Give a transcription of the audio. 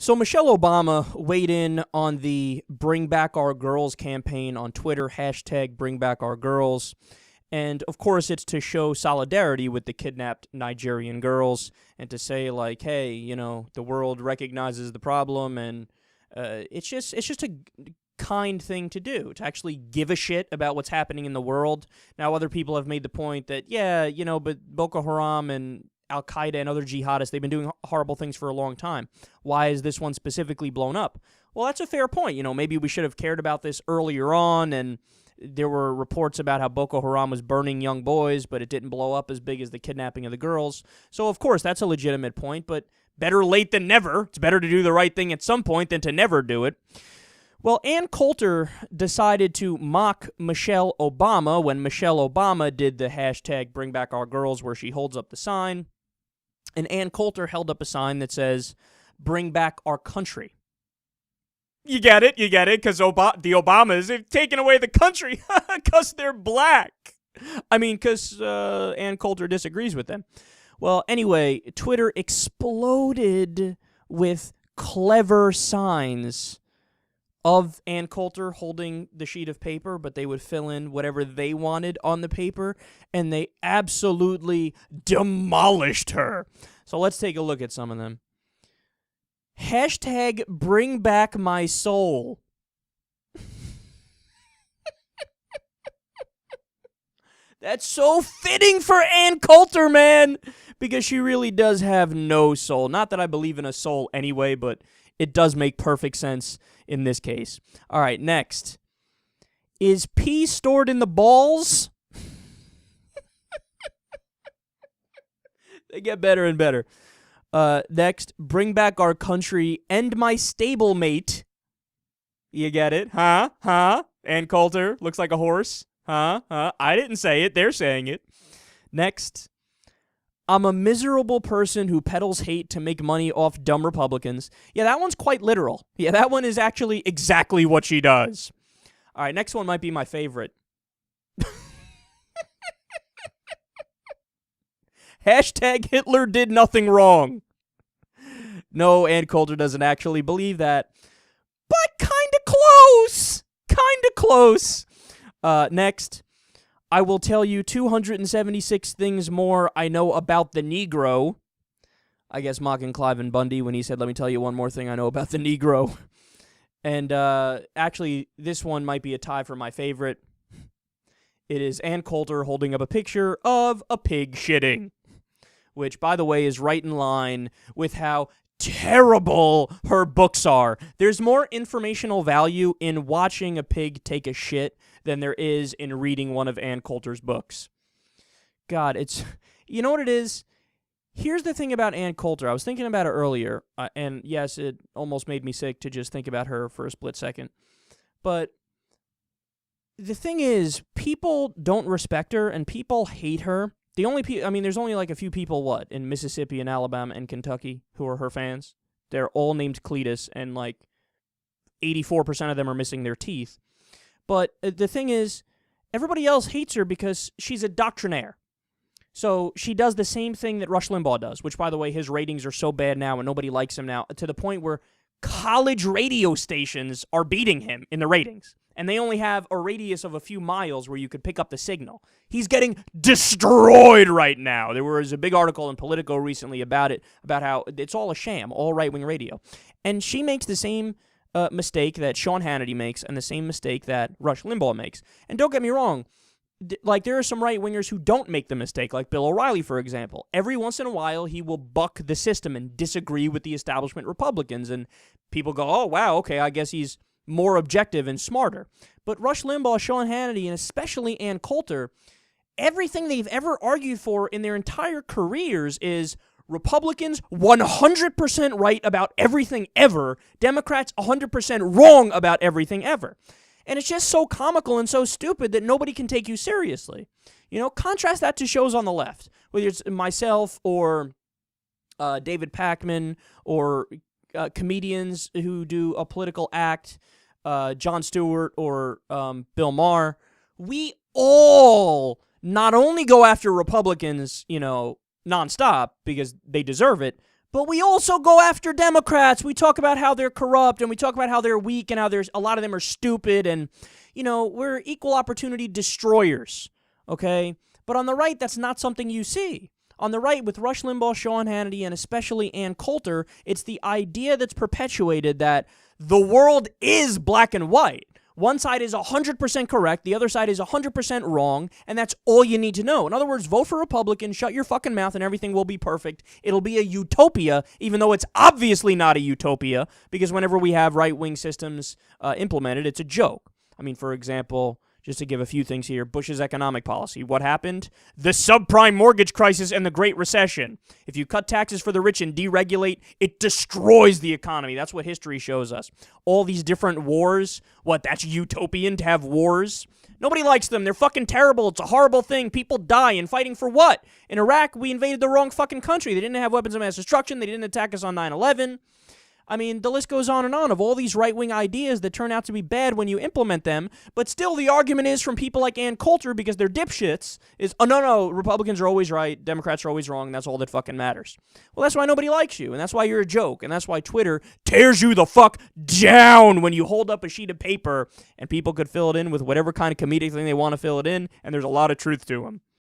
So Michelle Obama weighed in on the Bring Back Our Girls campaign on Twitter, hashtag Bring Back Our Girls. And, of course, it's to show solidarity with the kidnapped Nigerian girls and to say, like, hey, you know, the world recognizes the problem, and it's just a kind thing to do, to actually give a shit about what's happening in the world. Now, other people have made the point that, yeah, you know, but Boko Haram and Al-Qaeda and other jihadists, they've been doing horrible things for a long time. Why is this one specifically blown up? Well, that's a fair point. You know, maybe we should have cared about this earlier on, and there were reports about how Boko Haram was burning young boys, but it didn't blow up as big as the kidnapping of the girls. So, of course, that's a legitimate point, but better late than never. It's better to do the right thing at some point than to never do it. Well, Ann Coulter decided to mock Michelle Obama when Michelle Obama did the hashtag Bring Back Our Girls, where she holds up the sign. And Ann Coulter held up a sign that says, Bring Back Our Country. You get it, because the Obamas have taken away the country because they're black. I mean, because Ann Coulter disagrees with them. Well, anyway, Twitter exploded with clever signs of Ann Coulter holding the sheet of paper, but they would fill in whatever they wanted on the paper, and they absolutely demolished her. So let's take a look at some of them. Hashtag Bring Back My Soul. That's so fitting for Ann Coulter, man, because she really does have no soul. Not that I believe in a soul anyway, but it does make perfect sense in this case. All right, next. Is pee stored in the balls? They get better and better. Next, Bring Back Our Country and My Stablemate. You get it? Huh? Ann Coulter looks like a horse. Huh? I didn't say it. They're saying it. Next, I'm a miserable person who peddles hate to make money off dumb Republicans. Yeah, that one's quite literal. Yeah, that one is actually exactly what she does. All right, next one might be my favorite. Hashtag Hitler did nothing wrong. No, Ann Coulter doesn't actually believe that. But kinda close. Next, I will tell you 276 things more I know about the Negro. I guess mocking Cliven Bundy when he said, let me tell you one more thing I know about the Negro. And actually, this one might be a tie for my favorite. It is Ann Coulter holding up a picture of a pig shitting, which, by the way, is right in line with how terrible her books are. There's more informational value in watching a pig take a shit than there is in reading one of Ann Coulter's books. God, it's... You know what it is? Here's the thing about Ann Coulter. I was thinking about her earlier, and yes, it almost made me sick to just think about her for a split second. But the thing is, people don't respect her, and people hate her. There's only like a few people, in Mississippi and Alabama and Kentucky who are her fans. They're all named Cletus, and like 84% of them are missing their teeth. But the thing is, everybody else hates her because she's a doctrinaire. So she does the same thing that Rush Limbaugh does, which, by the way, his ratings are so bad now and nobody likes him now, to the point where college radio stations are beating him in the ratings. And they only have a radius of a few miles where you could pick up the signal. He's getting destroyed right now. There was a big article in Politico recently about it, about how it's all a sham, all right-wing radio. And she makes the same mistake that Sean Hannity makes and the same mistake that Rush Limbaugh makes. And don't get me wrong, there are some right-wingers who don't make the mistake, like Bill O'Reilly, for example. Every once in a while, he will buck the system and disagree with the establishment Republicans, and people go, oh, wow, okay, I guess he's more objective and smarter. But Rush Limbaugh, Sean Hannity, and especially Ann Coulter, everything they've ever argued for in their entire careers is Republicans 100% right about everything ever, Democrats 100% wrong about everything ever. And it's just so comical and so stupid that nobody can take you seriously. You know, contrast that to shows on the left, whether it's myself or David Pakman or comedians who do a political act, Jon Stewart or Bill Maher. We all not only go after Republicans, nonstop because they deserve it, But we also go after Democrats. We talk about how they're corrupt, and we talk about how they're weak, and how there's a lot of them are stupid, and, we're equal opportunity destroyers, okay? But on the right, that's not something you see. On the right, with Rush Limbaugh, Sean Hannity, and especially Ann Coulter, it's the idea that's perpetuated that the world is black and white. One side is 100% correct, the other side is 100% wrong, and that's all you need to know. In other words, vote for Republican, shut your fucking mouth, and everything will be perfect. It'll be a utopia, even though it's obviously not a utopia, because whenever we have right-wing systems implemented, it's a joke. I mean, for example, just to give a few things here, Bush's economic policy. What happened? The subprime mortgage crisis and the Great Recession. If you cut taxes for the rich and deregulate, it destroys the economy. That's what history shows us. All these different wars, that's utopian to have wars? Nobody likes them. They're fucking terrible. It's a horrible thing. People die. And fighting for what? In Iraq, we invaded the wrong fucking country. They didn't have weapons of mass destruction. They didn't attack us on 9/11. I mean, the list goes on and on of all these right-wing ideas that turn out to be bad when you implement them, but still the argument is from people like Ann Coulter, because they're dipshits, is, oh, no, Republicans are always right, Democrats are always wrong, and that's all that fucking matters. Well, that's why nobody likes you, and that's why you're a joke, and that's why Twitter tears you the fuck down when you hold up a sheet of paper, and people could fill it in with whatever kind of comedic thing they want to fill it in, and there's a lot of truth to them.